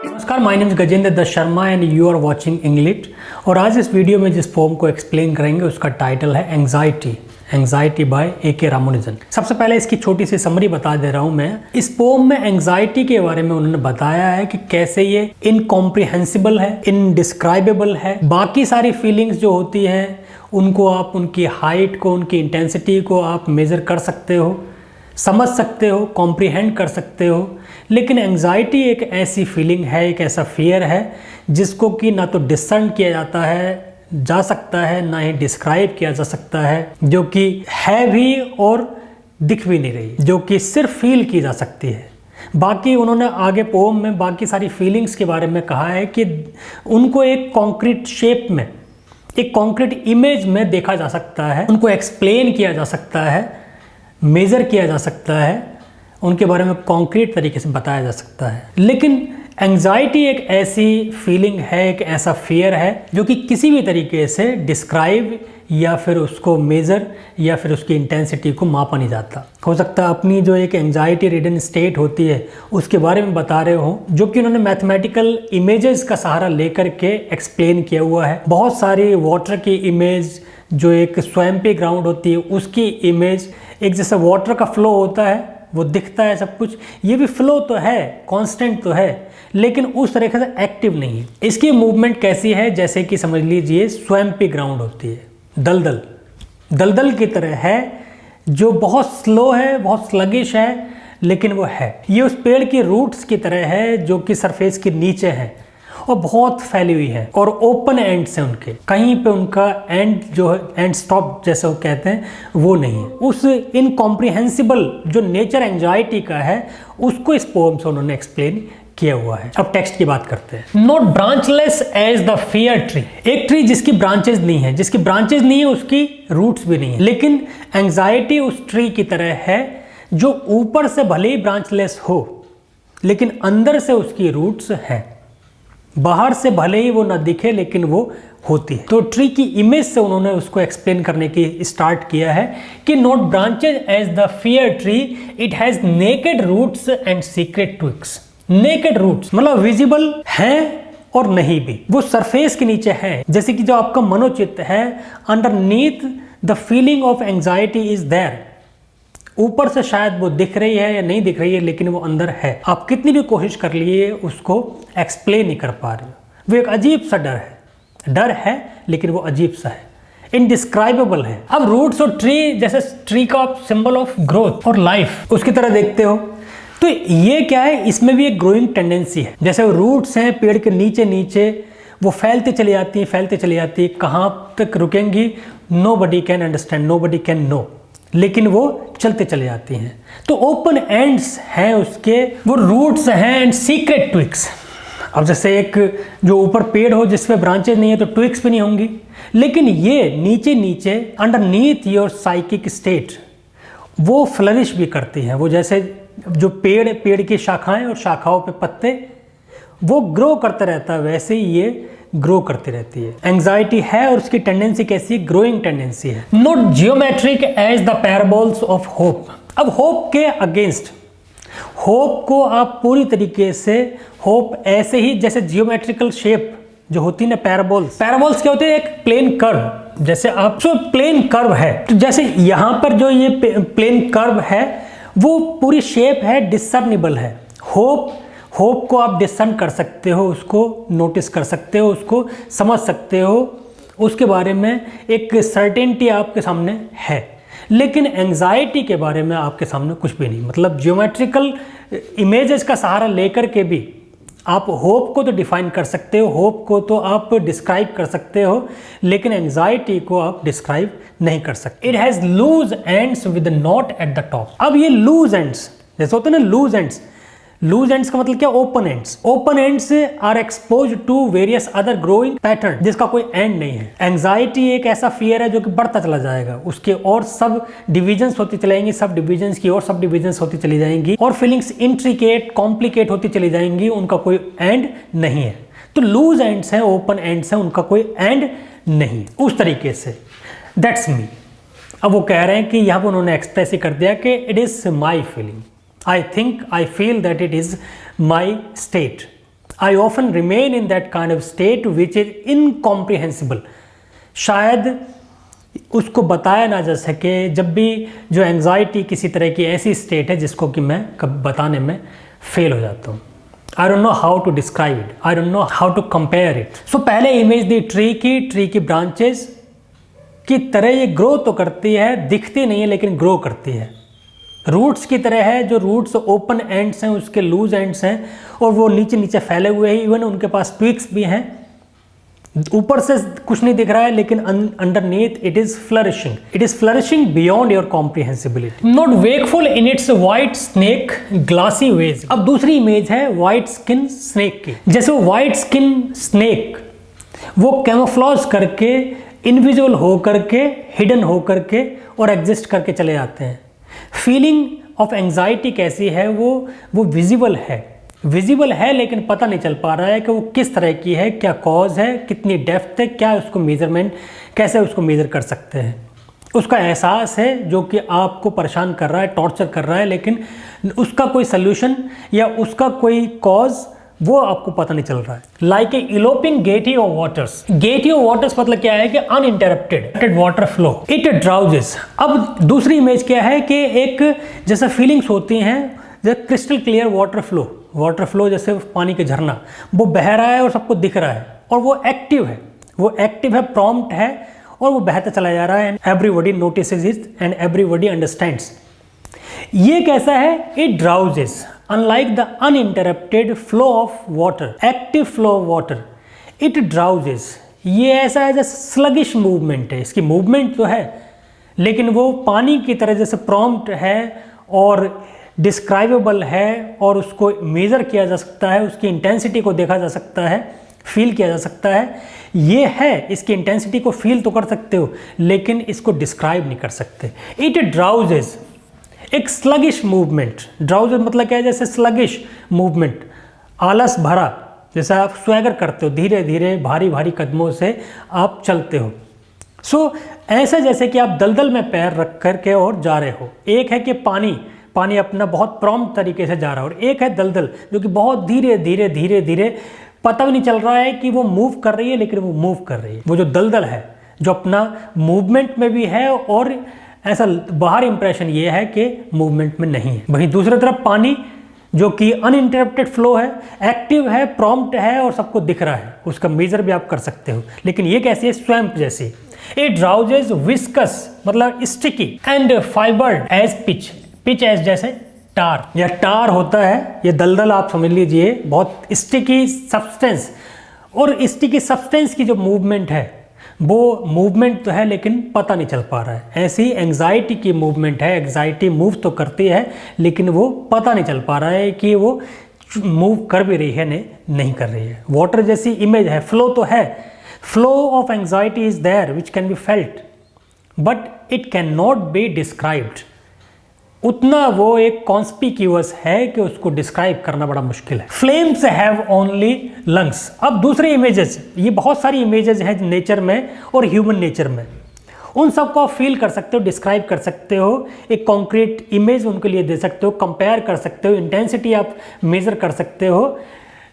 नमस्कार, my name is Gajendra Datt Sharma and you are watching English. और आज इस वीडियो में जिस पोम को एक्सप्लेन करेंगे उसका टाइटल है एंग्जाइटी बाय ए.के. रामानुजन। सबसे पहले इसकी छोटी सी समरी बता दे रहा हूं मैं। इस पोम में एंग्जाइटी के बारे में उन्होंने बताया है कि कैसे ये इनकॉम्प्रिहेंसिबल है, इनडिस्क्राइबेबल है। बाकी सारी फीलिंग्स जो होती हैं उनको आप उनकी हाइट को, उनकी इंटेंसिटी को आप मेजर कर सकते हो, समझ सकते हो, कॉम्प्रिहेंड कर सकते हो। लेकिन एंग्जाइटी एक ऐसी फीलिंग है, एक ऐसा फियर है जिसको कि ना तो डिसर्न किया जा सकता है, ना ही डिस्क्राइब किया जा सकता है, जो कि है भी और दिख भी नहीं रही, जो कि सिर्फ फील की जा सकती है। बाकी उन्होंने आगे पोम में बाकी सारी फीलिंग्स के बारे में कहा है कि उनको एक कॉन्क्रीट शेप में, एक कॉन्क्रीट इमेज में देखा जा सकता है, उनको एक्सप्लेन किया जा सकता है, मेज़र किया जा सकता है, उनके बारे में कॉन्क्रीट तरीके से बताया जा सकता है। लेकिन एंग्जाइटी एक ऐसी फीलिंग है, एक ऐसा फियर है जो कि किसी भी तरीके से डिस्क्राइब या फिर उसको मेज़र या फिर उसकी इंटेंसिटी को मापा नहीं जाता। हो सकता है अपनी जो एक एंग्जाइटी रिडन स्टेट होती है उसके बारे में बता रहे हो, जो कि उन्होंने मैथमेटिकल इमेजेस का सहारा लेकर के एक्सप्लेन किया हुआ है। बहुत सारी वाटर की इमेज, जो एक स्वैम्पी ग्राउंड होती है उसकी इमेज, एक जैसे वाटर का फ्लो होता है वो दिखता है सब कुछ, ये भी फ्लो तो है, कांस्टेंट तो है, लेकिन उस तरीके से एक्टिव नहीं है। इसकी मूवमेंट कैसी है, जैसे कि समझ लीजिए स्वैम्पी ग्राउंड होती है, दलदल की तरह है, जो बहुत स्लो है, बहुत स्लगिश है, लेकिन वो है। ये उस पेड़ की रूट्स की तरह है जो कि सरफेस के नीचे है और बहुत फैली हुई है और ओपन एंड्स हैं उनके, कहीं पे उनका एंड जो है, एंड स्टॉप जैसे वो कहते हैं, वो नहीं है। उस इनकॉम्प्रिहेंसिबल जो नेचर एंग्जाइटी का है उसको इस पोएम से उन्होंने एक्सप्लेन किया हुआ है। अब टेक्स्ट की बात करते हैं। Not branchless as the fir tree, एक ट्री जिसकी ब्रांचेज नहीं है, जिसकी ब्रांचेज नहीं है उसकी रूट्स भी नहीं है, लेकिन एंग्जाइटी उस ट्री की तरह है जो ऊपर से भले ही ब्रांचलेस हो लेकिन अंदर से उसकी रूट्स हैं। बाहर से भले ही वो ना दिखे लेकिन वो होती है। तो ट्री की इमेज से उन्होंने उसको एक्सप्लेन करने की स्टार्ट किया है कि not branches as the fir tree, it has naked roots and secret twigs. Naked roots मतलब विजिबल हैं और नहीं भी, वो सरफेस के नीचे है। जैसे कि जो आपका मनोचित्त है, underneath the feeling of anxiety is there. ऊपर से शायद वो दिख रही है या नहीं दिख रही है, लेकिन वो अंदर है। आप कितनी भी कोशिश कर लिए उसको एक्सप्लेन नहीं कर पा रहे हो। वो एक अजीब सा डर है लेकिन वो अजीब सा है, इनडिस्क्राइबेबल है। अब रूट्स और ट्री, जैसे ट्री का सिंबल ऑफ ग्रोथ और लाइफ उसकी तरह देखते हो, तो ये क्या है, इसमें भी एक ग्रोइंग टेंडेंसी है। जैसे रूट्स हैं पेड़ के नीचे वो फैलते चली जाती है, कहाँ तक रुकेंगी nobody can understand, nobody can know, लेकिन वो चलते चले जाती हैं। तो ओपन एंड्स हैं उसके, वो रूट्स हैं एंड सीक्रेट ट्विक्स। अब जैसे एक जो ऊपर पेड़ हो जिसपे ब्रांचेज नहीं है तो ट्विक्स भी नहीं होंगी, लेकिन ये नीचे अंडरनीथ योर साइकिक स्टेट वो फ्लरिश भी करती हैं। वो जैसे जो पेड़ की शाखाएं और शाखाओं पे पत्ते वो ग्रो करता रहता है, वैसे ही ये ग्रो करती रहती है। एंग्जाइटी है और उसकी टेंडेंसी कैसी, ग्रोइंग टेंडेंसी है। Not geometric as the parabolas of hope. अब होप के अगेंस्ट, होप को आप पूरी तरीके से, होप ऐसे ही जैसे जियोमेट्रिकल शेप जो होती है ना, पैराबोल्स क्या होते हैं, एक प्लेन कर्व। जैसे आप जो प्लेन कर्व है, तो जैसे यहाँ पर जो ये प्लेन कर्व है वो पूरी शेप है, डिसर्निबल है। होप को आप डिसर्न कर सकते हो, उसको नोटिस कर सकते हो, उसको समझ सकते हो, उसके बारे में एक सर्टेनिटी आपके सामने है। लेकिन एंग्जाइटी के बारे में आपके सामने कुछ भी नहीं। मतलब जियोमेट्रिकल इमेजेस का सहारा लेकर के भी आप होप को तो डिफाइन कर सकते हो, होप को तो आप डिस्क्राइब कर सकते हो, लेकिन एंग्जाइटी को आप डिस्क्राइब नहीं कर सकते। It has loose ends with knot at the top. अब ये लूज एंड्स जैसे होते हैं ना, लूज एंड्स का मतलब क्या, open ends are exposed to various other growing pattern, जिसका कोई एंड नहीं है। एंग्जाइटी एक ऐसा फियर है जो कि बढ़ता चला जाएगा, उसके और सब डिविजन्स होती चली जाएंगी, सब डिविजन्स की और सब डिविजन्स होती चली जाएंगी, और फीलिंग्स इंट्रिकेट कॉम्प्लिकेट होती चली जाएंगी, उनका कोई एंड नहीं है। तो लूज एंड्स हैं, ओपन एंड्स हैं, उनका कोई एंड नहीं, उस तरीके से। That's me. अब वो कह रहे हैं कि यहाँ पर उन्होंने एक्सप्रेस ही कर दिया कि it is my feeling, I think, I feel that it is my state. I often remain in that kind of state which is incomprehensible. शायद उसको बताया ना जा सके। जब भी जो एंग्जाइटी किसी तरह की ऐसी स्टेट है जिसको कि मैं कब बताने में फेल हो जाता हूँ। I don't know how to describe it, I don't know how to compare it. So पहले इमेज दी ट्री की ब्रांचेस की तरह ये ग्रो तो करती है, दिखती नहीं है लेकिन ग्रो करती है। रूट्स की तरह है, जो रूट्स ओपन एंड्स हैं उसके लूज एंड्स हैं और वो नीचे नीचे फैले हुए हैं। इवन उनके पास ट्विक्स भी हैं, ऊपर से कुछ नहीं दिख रहा है लेकिन underneath it is flourishing beyond your comprehensibility. Not wakeful in its white snake glassy ways. अब दूसरी इमेज है वाइट स्किन स्नेक की। जैसे वो वाइट स्किन स्नेक वो कैमोफ्लेज करके, इनविजिबल हो करके, हिडन हो करके और एग्जिस्ट करके चले जाते हैं। फीलिंग ऑफ एंग्जाइटी कैसी है, वो विजिबल है लेकिन पता नहीं चल पा रहा है कि वो किस तरह की है, क्या कॉज है, कितनी डेप्थ है, क्या उसको मेजरमेंट, कैसे उसको मेजर कर सकते हैं। उसका एहसास है जो कि आपको परेशान कर रहा है, टॉर्चर कर रहा है, लेकिन उसका कोई सल्यूशन या उसका कोई कॉज वो आपको पता नहीं चल रहा है। Like a eloping gaiety of waters. Gaiety of waters मतलब क्या है कि uninterrupted water flow, it drowses. अब दूसरी इमेज क्या है कि एक जैसा फीलिंग्स होती हैं, जैसे क्रिस्टल क्लियर वाटर फ्लो जैसे पानी के झरना, वो बह रहा है और सबको दिख रहा है और वो एक्टिव है, प्रॉम्प्ट है और वो बहता चला जा रहा है। Everybody notices it and everybody understands. ये कैसा है? It drowses unlike the uninterrupted flow of water, active flow of water, it drowses. ये ऐसा है जैसे स्लगिश मूवमेंट है, इसकी मूवमेंट तो है लेकिन वो पानी की तरह जैसे प्रॉम्प्ट है और डिस्क्राइबेबल है और उसको मेज़र किया जा सकता है, उसकी इंटेंसिटी को देखा जा सकता है, फील किया जा सकता है। ये है, इसकी इंटेंसिटी को फील तो कर सकते हो लेकिन इसको डिस्क्राइब नहीं कर सकते। इट ड्राउजेस, एक स्लगिश मूवमेंट। ड्राउजेस मतलब क्या है? जैसे स्लगिश मूवमेंट, आलस भरा, जैसे आप स्वैगर करते हो, धीरे धीरे भारी भारी कदमों से आप चलते हो। सो ऐसा जैसे कि आप दलदल में पैर रख करके और जा रहे हो। एक है कि पानी अपना बहुत प्रॉम्प्ट तरीके से जा रहा है और एक है दलदल जो कि बहुत धीरे धीरे पता भी नहीं चल रहा है कि वो मूव कर रही है लेकिन वो मूव कर रही है। वो जो दलदल है जो अपना मूवमेंट में भी है और ऐसा बाहर इंप्रेशन ये है कि मूवमेंट में नहीं है। वहीं दूसरी तरफ पानी जो कि अनइंटरप्टेड फ्लो है, एक्टिव है, प्रॉम्प्ट है और सबको दिख रहा है, उसका मेजर भी आप कर सकते हो। लेकिन ये कैसी है? स्वैम्प जैसी। इट ड्राउजेस विस्कस मतलब sticky and fibred as pitch as जैसे टार या टार होता है, ये दलदल आप समझ लीजिए, बहुत स्टिकी सब्सटेंस। और स्टिकी सब्सटेंस की जो मूवमेंट है वो मूवमेंट तो है लेकिन पता नहीं चल पा रहा है। ऐसी एंग्जाइटी की मूवमेंट है, एंग्जाइटी मूव तो करती है लेकिन वो पता नहीं चल पा रहा है कि वो मूव कर भी रही है नहीं कर रही है। वाटर जैसी इमेज है, फ्लो तो है, flow of anxiety is there which can be felt but it can not be described. उतना वो एक कॉन्स्पिक्यूअस है कि उसको डिस्क्राइब करना बड़ा मुश्किल है। Flames have only lungs. अब दूसरे इमेजेस, ये बहुत सारी इमेजेस हैं नेचर में और ह्यूमन नेचर में, उन सबको आप फील कर सकते हो, डिस्क्राइब कर सकते हो, एक कॉन्क्रीट इमेज उनके लिए दे सकते हो, कंपेयर कर सकते हो, इंटेंसिटी आप मेजर कर सकते हो।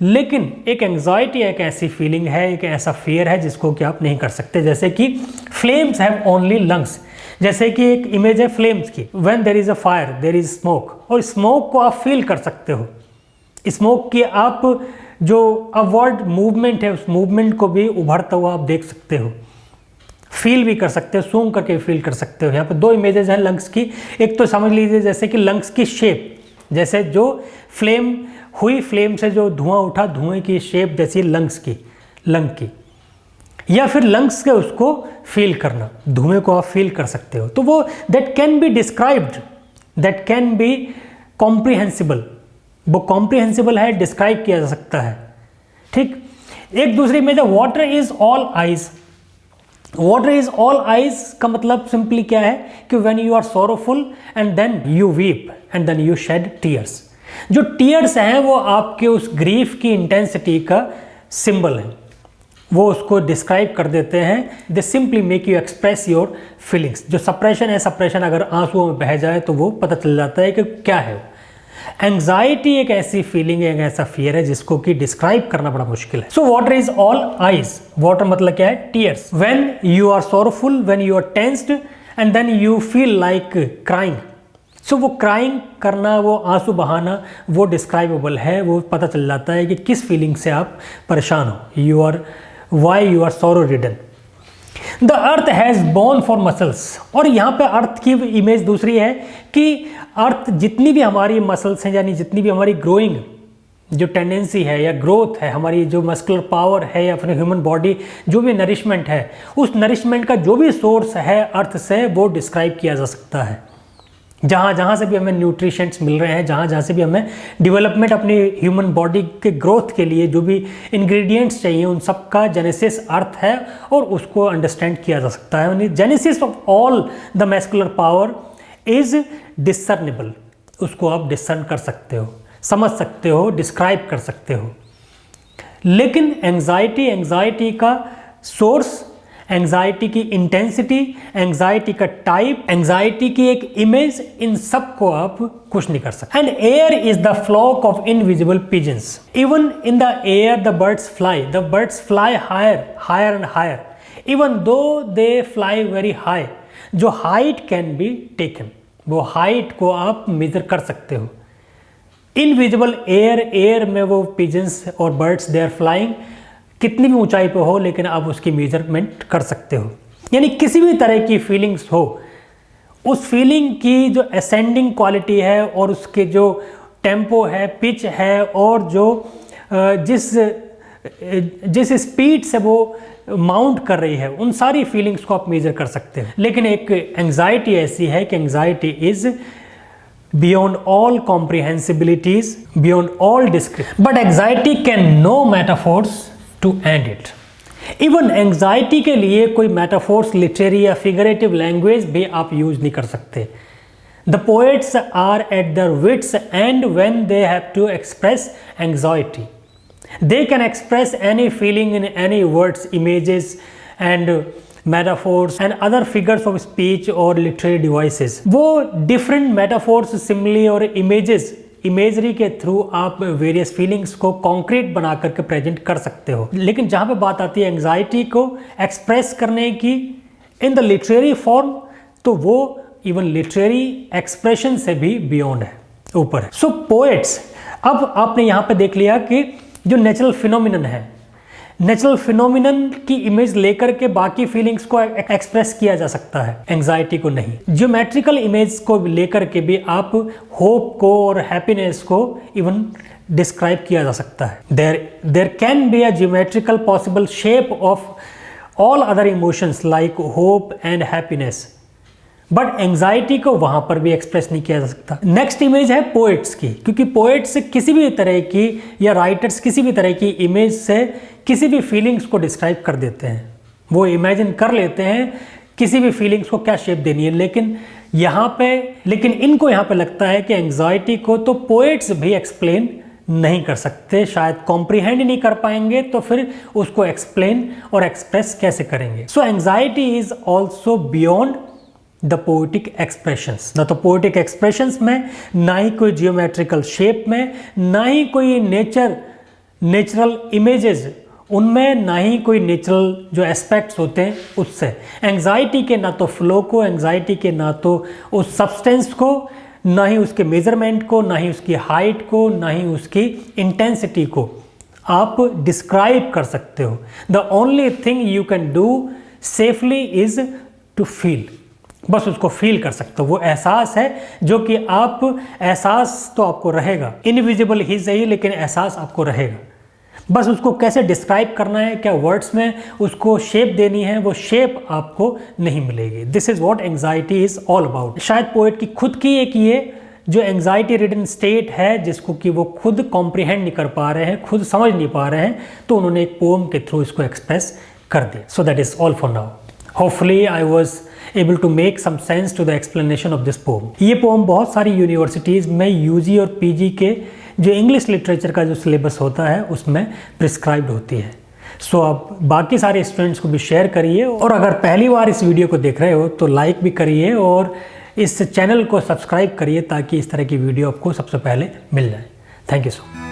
लेकिन एक एंग्जाइटी एक ऐसी फीलिंग है, एक ऐसा फियर है जिसको कि आप नहीं कर सकते। जैसे कि फ्लेम्स हैव ओनली लंग्स, जैसे कि एक इमेज है फ्लेम्स की, when there is a fire there is smoke, और स्मोक को आप फील कर सकते हो। स्मोक की आप जो अपवर्ड मूवमेंट है उस मूवमेंट को भी उभरता हुआ आप देख सकते हो, फील भी कर सकते हो, सूंघ करके फील कर सकते हो। यहाँ पर दो इमेजेस हैं लंग्स की। एक तो समझ लीजिए जैसे कि लंग्स की शेप, जैसे जो फ्लेम हुई, फ्लेम से जो धुआं उठा, धुएं की शेप जैसी लंग्स की, लंग की, या फिर लंग्स के उसको फील करना, धुएं को आप फील कर सकते हो। तो वो that can be described, that can be comprehensible, वो कॉम्प्रिहेंसिबल है, डिस्क्राइब किया जा सकता है। ठीक। एक दूसरी इमेज है water is all eyes. Water is all eyes का मतलब सिंपली क्या है कि when you are sorrowful and then you weep and then you shed tears. जो टीयर्स हैं वो आपके उस ग्रीफ की इंटेंसिटी का सिंबल है, वो उसको डिस्क्राइब कर देते हैं। दे simply make you express your feelings. जो सप्रेशन है, सप्रेशन अगर आंसुओं में बह जाए तो वो पता चल जाता है कि क्या है। एंग्जाइटी एक ऐसी फीलिंग है, एक ऐसा फियर है जिसको कि डिस्क्राइब करना बड़ा मुश्किल है। So water is all eyes, water मतलब क्या है? Tears. When you are sorrowful, when you are tensed and then you feel like crying. So वो क्राइंग करना, वो आंसू बहाना, वो डिस्क्राइबेबल है, वो पता चल जाता है कि किस फीलिंग से आप परेशान हो। You are why you are sorrow ridden. The earth has bone for muscles. और यहाँ पे अर्थ की इमेज दूसरी है कि अर्थ जितनी भी हमारी मसल्स हैं, यानी जितनी भी हमारी ग्रोइंग जो टेंडेंसी है या ग्रोथ है, हमारी जो मस्कुलर पावर है या फिर ह्यूमन बॉडी जो भी नरिशमेंट है, उस नरिशमेंट का जो भी सोर्स है अर्थ से, वो डिस्क्राइब किया जा सकता है। जहाँ जहाँ से भी हमें न्यूट्रिशंट्स मिल रहे हैं, जहाँ जहाँ से भी हमें डेवलपमेंट अपनी ह्यूमन बॉडी के ग्रोथ के लिए जो भी इंग्रेडिएंट्स चाहिए, उन सब का जेनेसिस अर्थ है और उसको अंडरस्टैंड किया जा सकता है। Genesis of all the muscular power is discernible. उसको आप डिसर्न कर सकते हो, समझ सकते हो, डिस्क्राइब कर सकते हो। लेकिन एंग्जाइटी का सोर्स, एंग्जाइटी की इंटेंसिटी, एंग्जाइटी का टाइप, एंग्जाइटी की एक इमेज, इन सब को आप कुछ नहीं कर सकते। And air is the flock of invisible pigeons. Even in the air the birds fly higher and higher, even though they fly very high. जो हाइट कैन बी टेकन, वो हाइट को आप मेजर कर सकते हो। इनविजिबल एयर में वो pigeons और बर्ड्स दे आर फ्लाइंग, कितनी भी ऊंचाई पे हो, लेकिन आप उसकी मेजरमेंट कर सकते हो। यानी किसी भी तरह की फीलिंग्स हो, उस फीलिंग की जो असेंडिंग क्वालिटी है और उसके जो टेम्पो है, पिच है और जो जिस स्पीड से वो माउंट कर रही है, उन सारी फीलिंग्स को आप मेजर कर सकते हो। लेकिन एक एंग्जाइटी ऐसी है कि anxiety is beyond all comprehensibilities, beyond all description, but anxiety can no metaphors to end it. Even anxiety के लिए कोई metaphors, literary या figurative language भी आप use नहीं कर सकते। The poets are at their wits end when they have to express anxiety. They can express any feeling in any words, images and metaphors and other figures of speech or literary devices. वो different metaphors, simile और images, imagery के through आप various feelings को concrete बना करके present कर सकते हो। लेकिन जहाँ पे बात आती है एंग्जाइटी को एक्सप्रेस करने की इन द लिटरेरी फॉर्म, तो वो इवन लिटरेरी एक्सप्रेशन से भी बियॉन्ड है, ऊपर है। सो पोएट्स, अब आपने यहाँ पे देख लिया कि जो नेचुरल फिनोमिनन है, नेचुरल फिनोमिनन की इमेज लेकर के बाकी फीलिंग्स को एक्सप्रेस किया जा सकता है, एंग्जाइटी को नहीं। ज्योमेट्रिकल इमेज को लेकर के भी आप होप को और हैप्पीनेस को इवन डिस्क्राइब किया जा सकता है। There can be a geometrical possible shape of all other emotions like hope and happiness, but anxiety को वहां पर भी एक्सप्रेस नहीं किया जा सकता। नेक्स्ट इमेज है पोएट्स की, क्योंकि पोएट्स किसी भी तरह की या राइटर्स किसी भी तरह की इमेज से किसी भी फीलिंग्स को डिस्क्राइब कर देते हैं, वो इमेजिन कर लेते हैं किसी भी फीलिंग्स को क्या शेप देनी है। लेकिन इनको यहाँ पे लगता है कि एंग्जाइटी को तो पोएट्स भी एक्सप्लेन नहीं कर सकते, शायद कॉम्प्रिहेंड नहीं कर पाएंगे, तो फिर उसको एक्सप्लेन और एक्सप्रेस कैसे करेंगे। So anxiety is also beyond the poetic expressions. न तो पोएटिक एक्सप्रेशंस में, ना ही कोई जियोमेट्रिकल शेप में, ना ही कोई नेचुरल इमेजेस उनमें, ना ही कोई नेचुरल जो एस्पेक्ट्स होते हैं उससे। एंग्जाइटी के ना तो फ्लो को, एंग्जाइटी के ना तो उस सब्सटेंस को, ना ही उसके मेजरमेंट को, ना ही उसकी हाइट को, ना ही उसकी इंटेंसिटी को आप डिस्क्राइब कर सकते हो। The only thing you can do safely is to feel, बस उसको फील कर सकते हो। वो एहसास है जो कि आप, एहसास तो आपको रहेगा, इनविजिबल ही सही, लेकिन एहसास आपको रहेगा। बस उसको कैसे डिस्क्राइब करना है, क्या वर्ड्स में उसको शेप देनी है, वो शेप आपको नहीं मिलेगी। This is what anxiety is all about. शायद पोएट की खुद की एक ये जो एंग्जाइटी रिडन स्टेट है, जिसको कि वो खुद कॉम्प्रिहेंड नहीं कर पा रहे हैं, खुद समझ नहीं पा रहे हैं, तो उन्होंने एक पोम के थ्रू इसको एक्सप्रेस कर दिया। So that is all for now. Hopefully I was able to make some sense to the explanation of this poem. ये पोम बहुत सारी यूनिवर्सिटीज़ में यूजी और पीजी के जो इंग्लिश लिटरेचर का जो सिलेबस होता है उसमें प्रिस्क्राइब्ड होती है। सो आप बाकी सारे स्टूडेंट्स को भी शेयर करिए, और अगर पहली बार इस वीडियो को देख रहे हो तो लाइक भी करिए और इस चैनल को सब्सक्राइब करिए ताकि इस तरह की वीडियो आपको सबसे पहले मिल जाए। Thank you so much.